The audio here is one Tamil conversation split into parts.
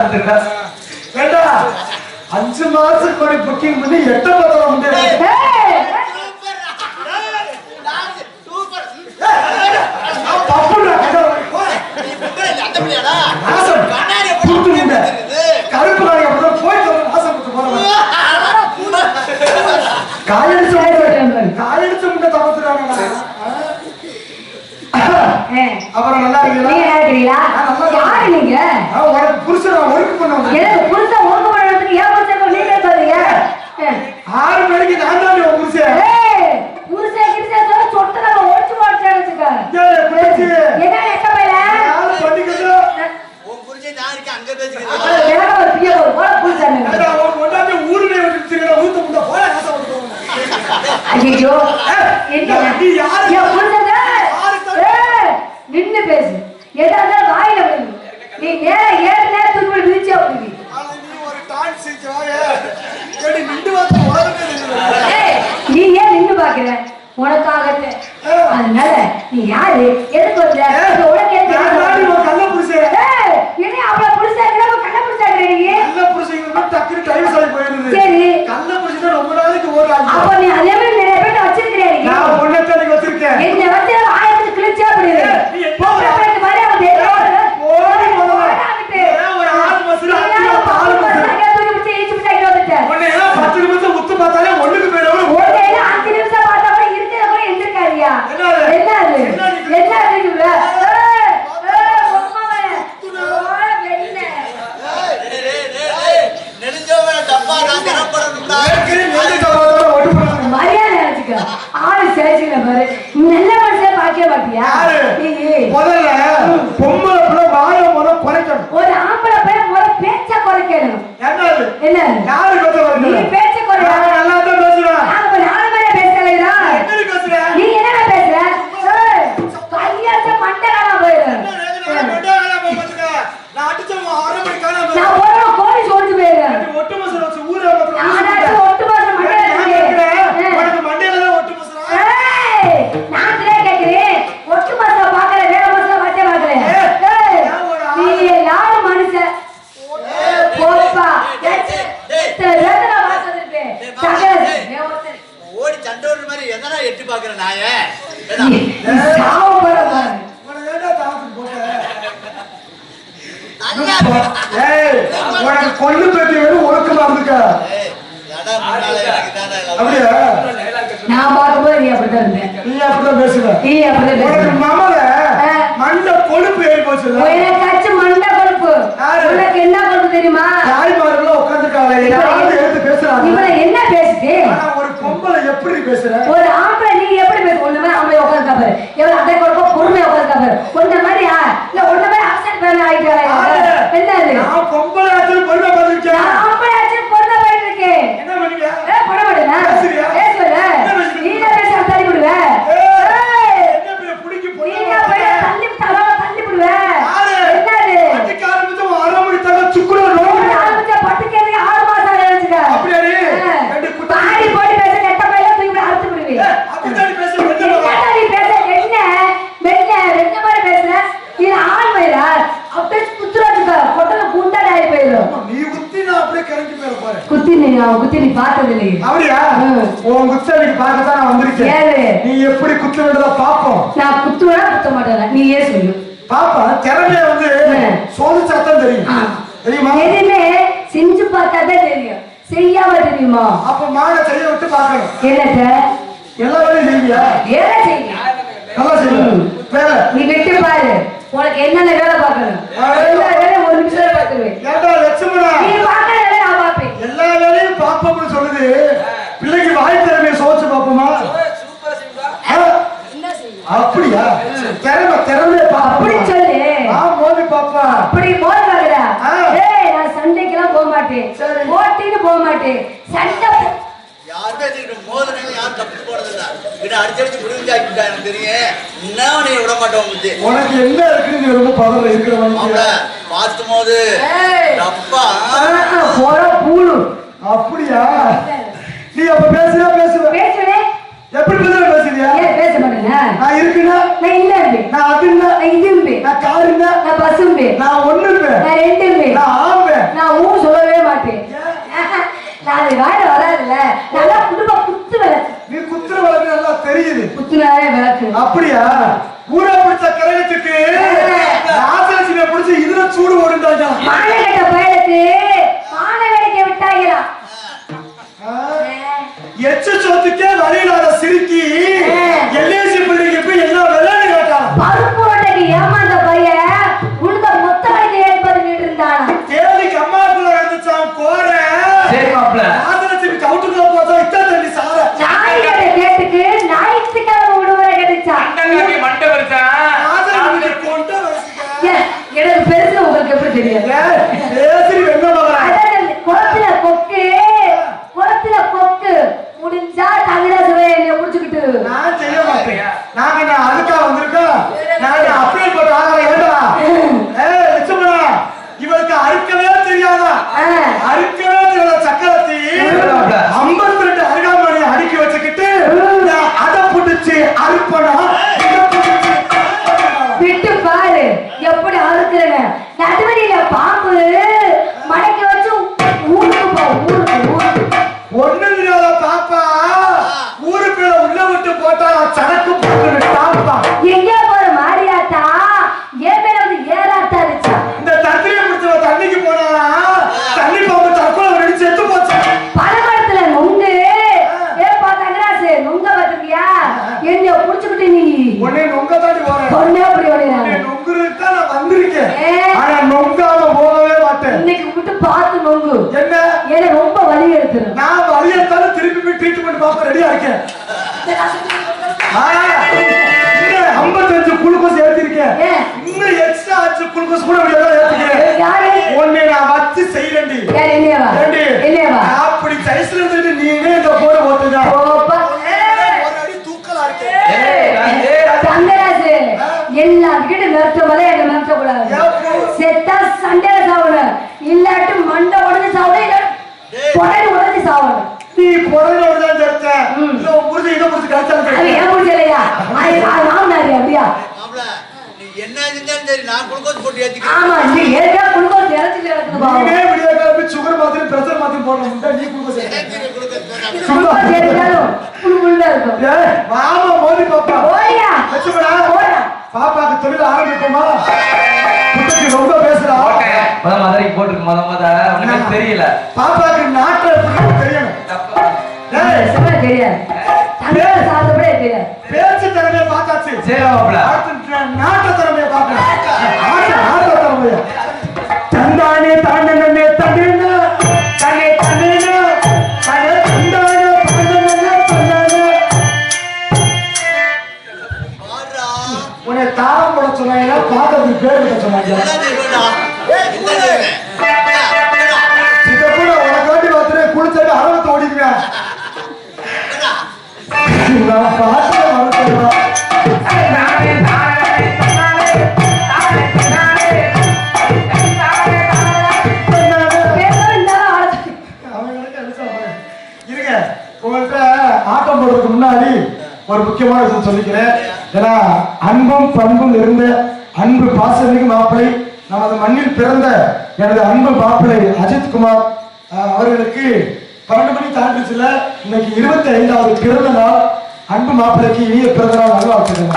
ஏண்டா 5 மாசத்துக்கு முன்னாடி புக்கிங் பண்ணி 8 மாசம் முடியாது. கருப்பு நாய் அப்படிதான் போய் ஆசைப்பட்டு போறவன் காயடிச்ச முட்டை தப்பத்துறாங்க. அப்புறம் நல்லா இருக்கீங்களா? நீங்க உனக்கு புருஷன் ஒர்க் பண்ணுவாங்க. எனக்கு புருஷன் ஒர்க் பண்ணுறதுக்கு ஏன் புருஷன் நீங்க சொல்றீங்க? 6 மணிக்கு நான் தான் உன் புருஷன். புருஷன் கிட்ட சொல்ல சொட்டல ஓடிச்சு போடுறேன்னு என்ன எட்ட பையல நான் பண்ணிக்கோ. உன் புருஷன் யாருக்கு அங்க பேசிக்கிறீங்க? எனக்கு ஒரு பிய போற புருஷன் அட உன் கொண்டாடி ஊருமே விட்டுறீங்க. ஊத்து முட்டை போற ஆசை வந்து போங்க. ஐயோ நீ யார்? என் புருஷன் நின்னு பேசு. ஏதாவது வாயில விடு. நீ நேரா ஏறனே துருவல் விரிச்சு அப்படிங்க. ஆனா நீ ஒரு டான்ஸ் செஞ்சாயே. ஏடி நின்னு வாத்த ஓடவே இல்ல. நீ ஏன் நின்னு பாக்குற? உனக்காகவே. அதனால நீ யாரு? எதுக்கு வந்த? உனக்கு என்ன? நான் உன் கள்ள புருஷன். என்ன அவள புருஷங்கற கள்ள புருஷங்கற நீ? கள்ள புருஷங்க டக்குனு டைம் சாய் போயிடுது. சரி. கள்ள புருஷன் ரொம்ப நாளைக்கு ஓடுறாங்க. அப்ப நீ அதே மாதிரி நிறைய பேர் வச்சிருக்கீங்க நீ. நான் பொண்ணை தேடி வச்சிருக்கேன். என்ன வச்சு ஆயத்துக்கு கிழிச்சா அப்படியே. போற பேருக்கு மாதிரி அவ தேடுற. ஓடி போறாங்க. ஒரு 6 மாசத்துல 6 மாசம் தூக்கி பிடிச்சு ஈச்சு பிடிச்சு வந்துட்ட. உன்னை எல்லாம் 10 நிமிஷம் உத்து பார்த்தாலே ஒண்ணுக்கு போயிடுவே. ஓடே 5 நிமிஷம் பார்த்தா கூட இருக்கற கூட எந்திரக்காரியா? என்னது? என்னது இவ? நல்ல மனுஷன் பாக்கிய பாத்தியா? முதல்ல பொம்பளை பிள்ளை வாய முறை குறைக்கணும். ஒரு ஆம்பளை பையன் முறை பேச்ச குறைக்கணும். என்னது? என்ன யாரு பேச நீ பேச்ச குறை. நல்லா தான் பேசுறேன். நாலு மணி பேசலையா? என்ன பேசுற? நீ என்ன பேசுற? கையாச்ச மண்டகால போயிரு. நான் அடிச்ச 6 மணிக்கான நான் போற கோழி சோடிச்சு போயிரு. ஒட்டு மசர வச்சு ஊரே வந்து நானாச்சு ஒட்டு மாசம் மண்டல உனக்கு மண்டையில தான் ஒட்டு மசரா. நான் கேக்குறேன். ஒட்டு மாசம் பாக்கற வேற மாசம் வச்சே பாக்கறேன். நீ யாரு மனுஷன்? போப்பா. ரத்தன வாசதிருப்பே. ஓடி சண்டோர் மாதிரி எதனா எட்டி பாக்குற நாயே. சாவு பரமா. உன ஏடா தாத்து போட்ட. உனக்கு கொள்ளு பேட்டி வேணும் ஒழுக்கமா இருந்துக்க. அப்படியா? நான் பாக்கும்போது நீ அப்படிதான் இருந்த. நீ அப்படிதான் பேசுற. நீ அப்படிதான் பேசுற. உனக்கு மாமல மண்ட கொழுப்பு ஏறி போச்சுல. உனக்கு மண்ட கொழுப்பு. உனக்கு என்ன கொழுப்பு தெரியுமா? தாய்மார்கள உட்கார்ந்துட்டாங்க. யாரும் எடுத்து பேசுறாங்க. இவள என்ன பேசுது? ஆனா ஒரு பொம்பளை எப்படி பேசுற? ஒரு ஆம்பளை நீ எப்படி பேசு? ஒண்ணு மாதிரி ஆம்பளை உட்கார்ந்து பாரு. எவ்வளவு அடை கொழுப்பு பொறுமையா உட்கார்ந்து பாரு. ஒண்ணு மாதிரி இல்ல ஒண்ணு மாதிரி அப்செட் பண்ண ஆயிட்டாங்க. என்னது? நான் பொம்பளை ஆச்சு பொறுமை பண்ணிருக்கேன். நான் ஆம்பளை ஆச்சு பொறுமை பண்ணிட்டு இருக்கேன். என்ன பண்ணீங்க? போட மாட்டேனா? பேசுறியா? பேசுவல. நீ என்ன பேச தள்ளி விடுவே? என்ன பேர் புடிக்கி போடு. நீ என்ன பேர் தள்ளி விடுவே? என்னது? அதுக்கு ஆரம்பிச்சு 6 மணி தங்க சுக்குற ரோடு ஆரம்பிச்ச பட்டுக்கேறி 6 மாசம் ஆயிடுச்சுங்க. அப்படியே ரெண்டு குட்டி பாடி போடி பேச கெட்ட பையில தூக்கி அறுத்து விடுவே. அப்படிதான் பேச வெட்ட நீ பேச என்ன மாதிரி பேசுற? நீ ஆள் மயிரா அப்படியே குத்துறாச்சுக்க கொட்டல குண்டாடா ஆயி போயிடும். நீ குத்தி நான் அப்படியே கரண்டி மேல போறேன். குத்தி நீ பார்த்தது இல்லையே. அப்படியா? உன் குத்தலுக்கு பார்க்க தான் நான் வந்திருக்கேன். ஏறு. நீ எப்படி குத்த வேண்டதா பாப்போம். நான் குத்துவனா குத்த மாட்டேன். நீ ஏன் சொல்லு. பாப்பா திறமைய வந்து சோதிச்சாதான் தெரியும். தெரியுமா? எதுவுமே செஞ்சு பார்த்தாதான் தெரியும். செய்யாம தெரியுமா? அப்ப மான செய்ய விட்டு பார்க்கணும். என்னத்த எல்லா வேலையும் செய்வியா? வேலை செய்ய நல்லா செய்யும். வேலை நீ விட்டு பாரு. உனக்கு என்னென்ன வேலை பார்க்கணும் எல்லா வேலையும் 1 நிமிஷம் பார்த்துருவேன். ஏண்டா லட்சுமணா நீ பார்க்கற வேலை நான் பார்ப்பேன். எல்லா வேலையும் பாப்போம்னு சொல்லுது. பிள்ளைக்கு வாய் திறமையை சோதிச்சு பாப்போமா? அப்படியா? திறமையை அப்படி சொல்லு. மோதி பாப்பா. அப்படி மோதி பாக்குறா? நான் சண்டைக்கெல்லாம் போக மாட்டேன். போட்டின்னு போக மாட்டேன். சண்டை யாருமே மோதனை யாரும் தப்பு போறதில்ல. இதை அடிச்சடிச்சு முடிஞ்சாக்கிட்டா எனக்கு தெரியும். இன்னும் நீ விட மாட்டோம். உனக்கு என்ன இருக்குன்னு நீ ரொம்ப பதற இருக்கிற பார்த்தும் போது தப்பா போற பூலு. அப்படியா? நீ அப்ப பேசுறியா? பேசுவேன். பேசுவேன். எப்படி பேசுற? பேசுறியா? பேச மாட்டேன். நான் இருக்குன்னா நான் இல்ல நான் அதுங்க, நான் இதும்பே, நான் காருங்க, நான் பசும்பே, நான் ஒண்ணுங்க, நான் ரெண்டும்பே, நான் ஆம்பே. நான் ஊ சொல்லவே மாட்டேன். நான் அது வாயில வராதுல்ல. நல்லா குடும்ப குத்து விளக்கு. நீ குத்துற வழக்கு நல்லா தெரியுது. குத்துனாவே விளக்கு. அப்படியா? ஊரை பிடிச்ச கிரகத்துக்கு ராசலட்சுமியை பிடிச்சி இதுல சூடு ஓடுண்டாங்க. மாலை கட்ட பயலுக்கு மாலை வேலைக்கு விட்டாங்களா? எச்சு சொத்துக்கே வழியிலாத சிரிக்கி எல்ஏசி பிள்ளைக்கு போய் என்ன விளையாடு கேட்டான். பருப்பு உருண்டைக்கு ஏமாந்த பையன் உழுத மொத்த வழிக்கு ஏற்பது இருந்தானா? தேதிக்கு அம்மாக்குள்ள இருந்துச்சான் கோர. சரி மாப்ள. ராசலட்சுமி கவுட்டுக்குள்ள போதா இத்தா தண்ணி சார. நாய்கடை கேட்டுக்கு ஞாயிற்றுக்கிழமை விடுமுறை கிடைச்சா. அண்டங்காட்டி மண்டை வருதா? ராசலட்சுமி கொண்டு வச்சுக்க. எனக்கு பெருசு உங்களுக்கு எப்படி தெரியாது? பேசி வெண்ண மகன். அதான் குளத்துல கொக்கு, குளத்துல கொக்கு முடிஞ்சா தங்கராசுவை என்னை முடிச்சுக்கிட்டு. நான் செய்ய மாட்டேன். நாங்க நான் அதுக்கா வந்திருக்கோம். நாங்க அப்படியே போட்டு ஆகல ஏண்டா. லட்சுமணா இவருக்கு அறுக்கவே தெரியாதா? அறுக்கவே தெரியாத சக்கரத்தி 52 அருகாமணி அடுக்கி வச்சுக்கிட்டு அதை புடிச்சு அறுப்பனா விட்டு பாரு எப்படி அறுக்கிறேன்னு. நடுவழியில பாம்பு மடக்கி வச்சு ஊருக்கு போ, ஊருக்கு. ஒண்ணு தெரியாத பாப்பா ஊருக்கு உள்ள விட்டு போட்டா சரக்கு போட்டு தாப்பா. எங்க போற மாரியாத்தா ஏன் மேல வந்து ஏறாத்தா இருந்துச்சா? இந்த தண்ணியை பிடிச்ச தண்ணிக்கு போனா தண்ணி பாம்பு தற்கொலை பண்ணி செத்து போச்சு. பழமரத்துல நொங்கு ஏப்பா தங்கராசு நொங்க பாத்துக்கியா? என்ன புடிச்சுக்கிட்டு நீ உடனே நொங்க தாண்டி போறேன். பொண்ணே அப்படி ஓடினாங்க. நொங்குறதுக்கு தான் நான் வந்திருக்கேன். ஆனா நொங்காம போகவே மாட்டேன். இன்னைக்கு விட்டு பார்த்து நொங்கு. என்ன ஏன்னா ரொம்ப வலி எடுத்துரும். நான் வலியத்தாலும் திருப்பி போய் ட்ரீட்மெண்ட் பார்க்க ரெடியா இருக்கேன். 55 குளுக்கோஸ் ஏத்திருக்கேன். இன்னும் எக்ஸ்ட்ரா 5 குளுக்கோஸ் கூட ஏத்திக்கிறேன். யாரு? உன்னை நான் வச்சு செய்யறேன்டி. யார் என்னையவா? என்னையவா? அப்படி சைஸ்ல இருந்துட்டு நீனே இந்த போட போட்டுடா. போப்பா. ஒரு அடி தூக்கலா இருக்கு. தங்கராசு எல்லாத்துக்கிட்ட நிறுத்த போல என்ன நிறுத்த கூடாது. செத்தா சண்டையில சாவணும், இல்லாட்டி மண்டை உடஞ்சு சாவணும், இல்ல புடை உடஞ்சு சாவணும். நீ புடவை தான் சேர்த்த. இல்ல புரிஞ்சு இதை புரிஞ்சு அது கழிச்சாலும் ஏன் முடிச்சலையா? மாமனாரு அப்படியா? மாப்ள, நீ என்ன செஞ்சாலும் சரி நான் குளுக்கோஸ் போட்டு ஏத்திக்கிறேன். ஆமா, நீ ஏற்கா குளுக்கோஸ் இறச்சிட்டு கிடக்குது பாவம். நீனே விடிய காப்பி சுகர் மாத்திரை பிரஷர் மாத்திரை போடணும். நீ குளுக்கோஸ் ஏத்திக்கிறேன் குளுக்கோஸ் போடாம. குளுக்கோஸ் ஏறிட்டாலும் புழுப்புழுன்னு இருக்கும். வாமா மோதி பாப்பா. ஓடியா? லட்சுமணா ஓடா. பாப்பாக்கு தொழில் ஆரம்பிப்போமா? குட்டிக்கு ரொம்ப பேசுறா. மதுரைக்கு போட்டுருக்கு உனக்கு தெரியல. பாப்பாக்கு நாட்டை தெரியணும். சொல்ல தெரியாது. தங்கராசு சாப்பிட்டபடியே தெரியாது. பேச்சு திறமையை பார்த்தாச்சு. சரி மாப்ள. நாட்டு திறமையை பார்க்கணும். நாட்டு திறமையை தந்தானே தாண்டனே தண்டேனா தனே தண்டேனா தனே தந்தானே தாண்டனே தந்தானே. பாருடா. உன்னை தாரம் போட சொன்னாங்க, பார்க்கறதுக்கு பேர் விட சொன்னாங்க. என்ன செய்வேன்டா? என்ன செய்வேன்? இதை கூட உனக்காண்டி பார்த்துட்டு குளிச்சாட்டு அரவத்தை ஓடிக்குவேன். நான் பார்த்து மறந்துடுவேன். இருங்க, உங்கள்கிட்ட ஆட்டம் போடுறதுக்கு முன்னாடி ஒரு முக்கியமான விஷயம் சொல்லிக்கிறேன். ஏன்னா அன்பும் பண்பும் இருந்த அன்பு பாசமிகு மாப்பிள்ளை, நமது மண்ணில் பிறந்த எனது அன்பு மாப்பிள்ளை அஜித் குமார் அவர்களுக்கு 12 மணி தாண்டிச்சுல இன்னைக்கு 25வது பிறந்த நாள். அன்பு மாப்பிள்ளைக்கு இனிய பிறந்த நாள் நல்வாழ்த்துக்கள்.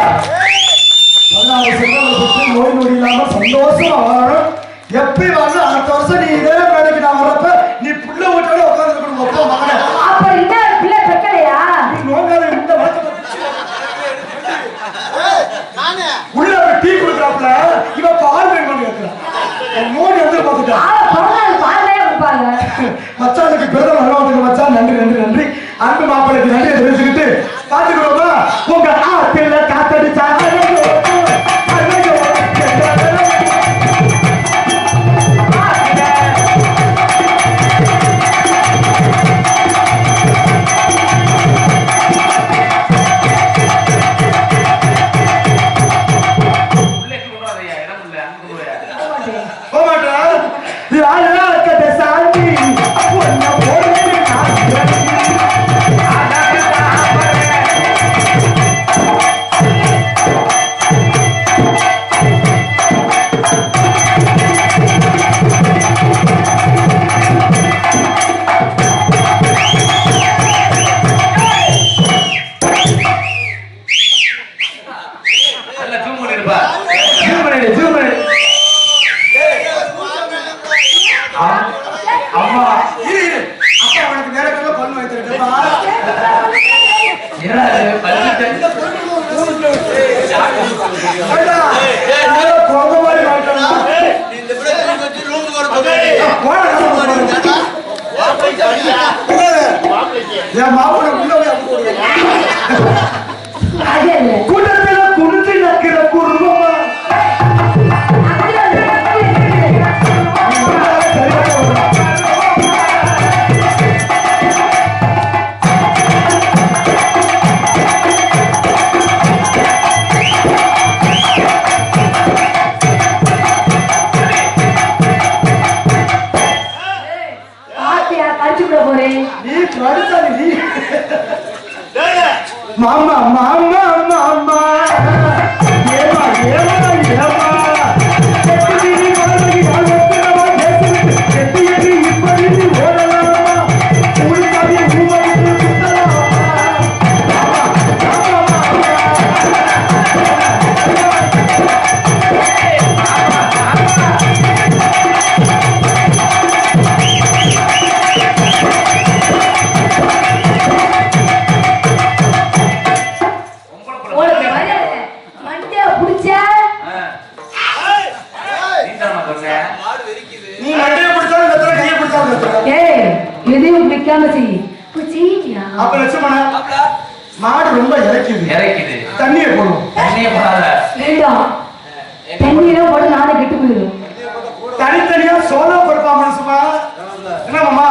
14 செல்வங்களை பற்றி நோய் நொடி இல்லாம சந்தோஷமா வாழணும். எப்படி வாழ அடுத்த வருஷம் நீ இதே வேலைக்கு நான் வரப்ப நீ புள்ள ஓட்டோட உட்கார்ந்து இருக்கணும். அப்பா மகனே, அப்ப என்ன பிள்ளை பெக்கலையா? நீ நோங்காத இந்த வழக்கத்தை நானே உள்ள டீ குடுக்கறாப்ல இவன் பால் வேணும்னு கேக்குறான். நோடி வந்து பாத்துட்டா. பாலே கொடுப்பாங்க. மச்சானுக்கு பிறந்த நல்வாழ்த்துக்கள் மச்சான். நன்றி நன்றி நன்றி. அன்பு மாப்பிள்ளைக்கு நன்றியை தெரிவிச்சுக்கிட்டு பாத்துக்கிறோமா? உங்க ஆத்தில காத்தடிச்சா சாந்தி அம்மா இரு அப்பா உனக்கு வேற கல்ல பண்ணு வைத்திருக்கப்பா. என்னடா இது? பல்லுக்கு ஏடா, கொங்க மாதிரி மாட்டடா. நீ இந்த பிள்ளை தூக்கி வச்சு ரூமுக்கு வர சொல்றேன். என் மாப்பிள்ளை உள்ள போய் அப்படி போடுவேன். அது இல்ல. கூட்டத்துல குனிஞ்சு நக்கிற குடும்பமா அப்படியே அது அப்படியே இருக்குது. ஆத்தியா கடிச்சு விட போறேன். நீ கடுத்தாடி நீ. மாமா மாமா மாமா ஏமா ஏமா ஏமா செத்து நீ வாழ்க்கை வாழ்க்கை பேசுறது செத்து எது இப்படி நீ ஓடலாமா உங்களுக்காக ஊமையிட்டு சுத்தலாமா உனக்கு மரியாதை. மண்டையை புடிச்சா நீ தானே சொன்ன. மாடு வெறிக்குது. நீ மண்டையை பிடிச்சாலும் கத்துற கையை பிடிச்சாலும் கத்துற ஏய் எதையும் பிடிக்காம செய். புடிச்சியா? அப்ப லட்சுமணா மாப்பிள, மாடு ரொம்ப இறக்கிது இறக்குது. தண்ணியை போடும் தண்ணியே போடாத. வேண்டாம். தண்ணியெல்லாம் போட்டு நானே கெட்டு போயிடும். தனித்தனியா சோலோ பெர்ஃபார்மன்ஸ்மா என்ன மாமா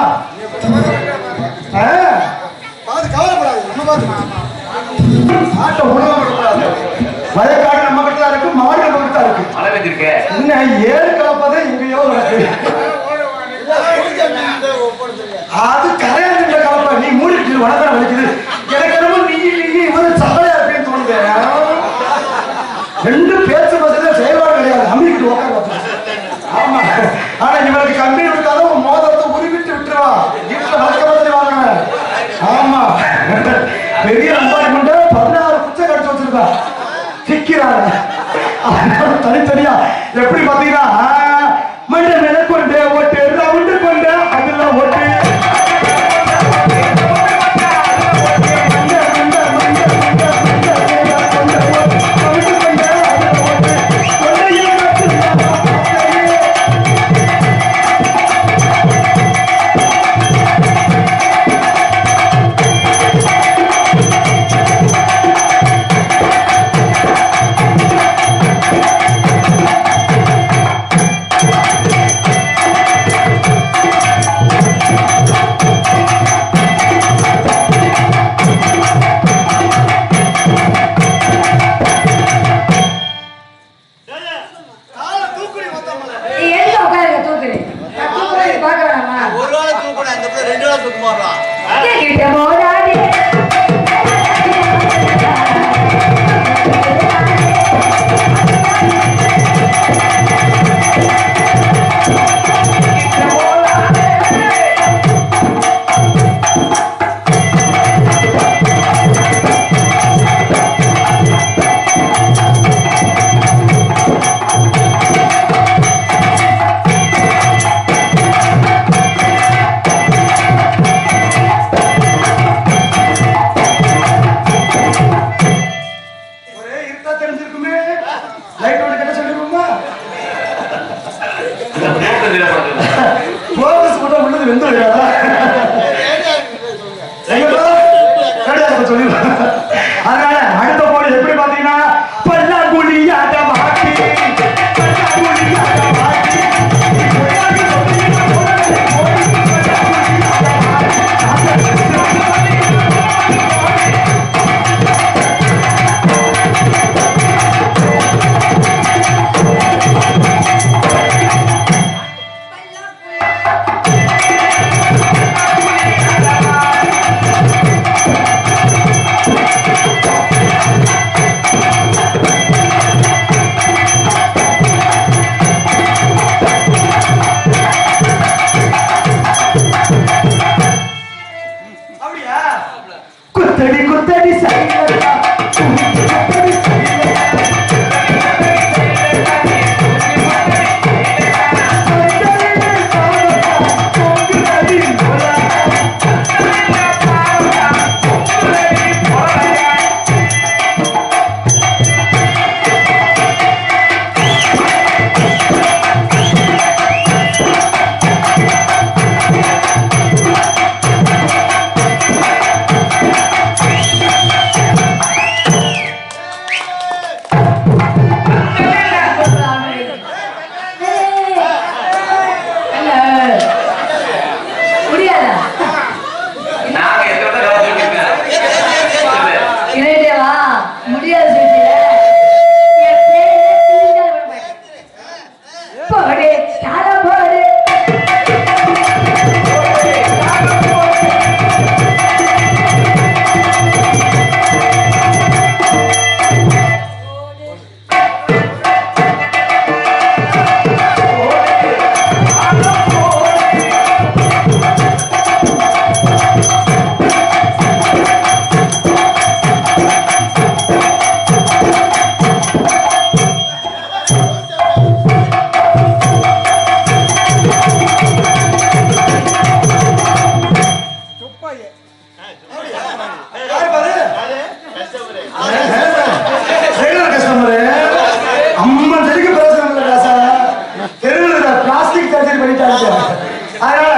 பாத்து கவலைப்படாது நம்ம பாத்து ஆட்ட உணவு கொடுக்கூடாது வயக்காடு நம்ம கிட்ட தான் இருக்கு மாடு நம்ம கிட்ட தான் இருக்கு மழை பெய்திருக்க. என்ன ஏறு கலப்பதே எங்கேயோ நடக்குது அது கரையாண்டு கலப்பா நீ மூடிட்டு வளர்க்க வலிக்குது எனக்கு என்னமோ நீ இவரு சபையா அப்படின்னு தோணுது ரெண்டு பேச்சு பசங்க செயல்பாடு கிடையாது அமெரிக்கிட்டு உட்கார ஆமா ஆனா இவருக்கு கம்பெனி கொடுத்தாலும் மோதிரத்தை உருவிட்டு விட்டுருவா வீட்டுல வளர்க்க மாதிரி வாங்க ஆமா பெரிய அம்பாடி கொண்டு 16 குச்சை கடிச்சு வச்சிருக்கா சிக்கிறாங்க தனித்தனியா எப்படி பாத்தீங்கன்னா மண்டை மேல கொண்டு ஓட்டு ரவுண்டு கொண்டு அதுல ஓட்டு நீ எங்க உட்காருங்க தூக்குறேன். நான் தூக்குறேன் பார்க்க வேணாமா? ஒரு வேளை தூக்கணும், அந்த பிள்ளை 2 வேளை தூக்க மாட்டான். கிட்ட போடாதே. ஒரே இருட்டா தெரிஞ்சிருக்குமே லைட் ஒன்று கட்ட சொல்லிருக்குமா போகஸ் போட்டா உள்ளது வெந்து விடாதா சொல்லிடுவோம் அதனால அடுத்த போடு எப்படி பாத்தீங்கன்னா பல்லாங்குழி ஆட்டம் ஆட்டி பல்லாங்குழி ஆட்டம் ஆட்டி குத்தடி குத்தடி சைலண்டா குத்தடி சைலண்டா அதனால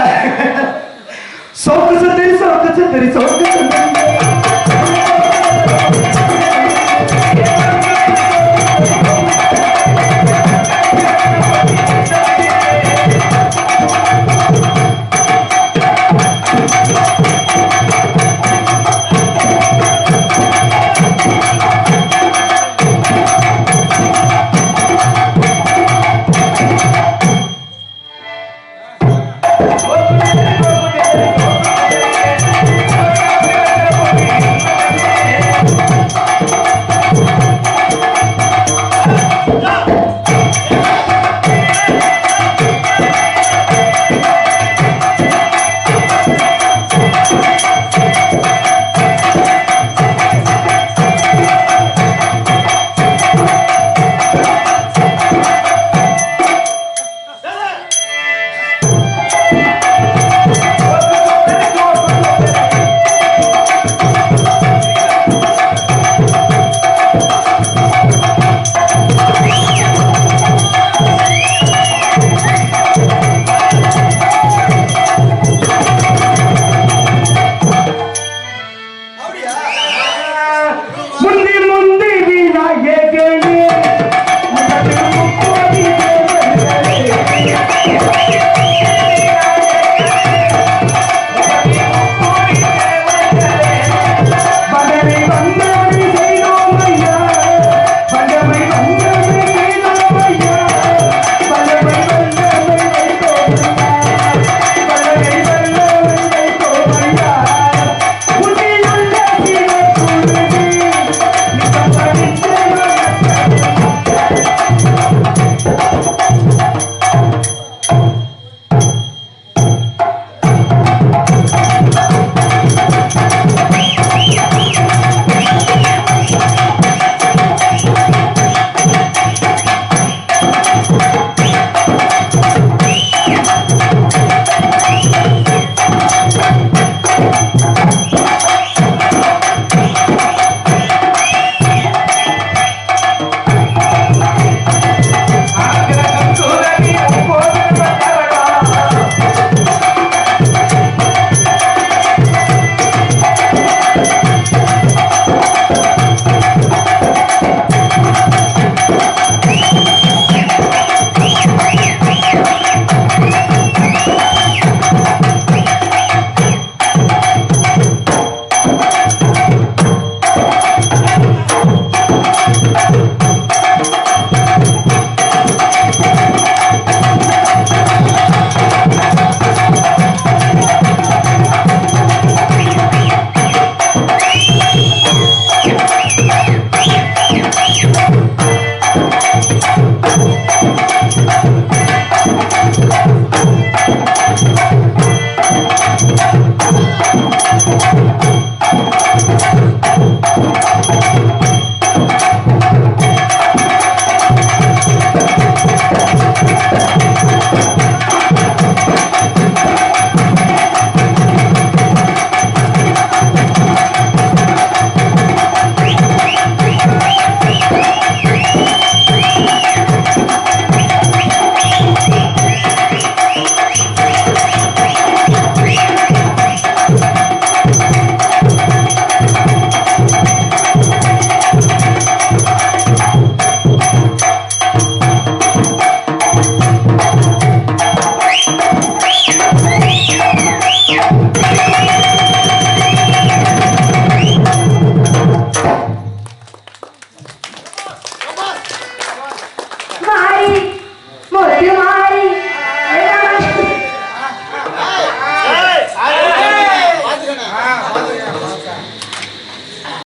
சோக்கு சுந்தரி சோக்கு சுந்தரி சோக்கு சுந்தரி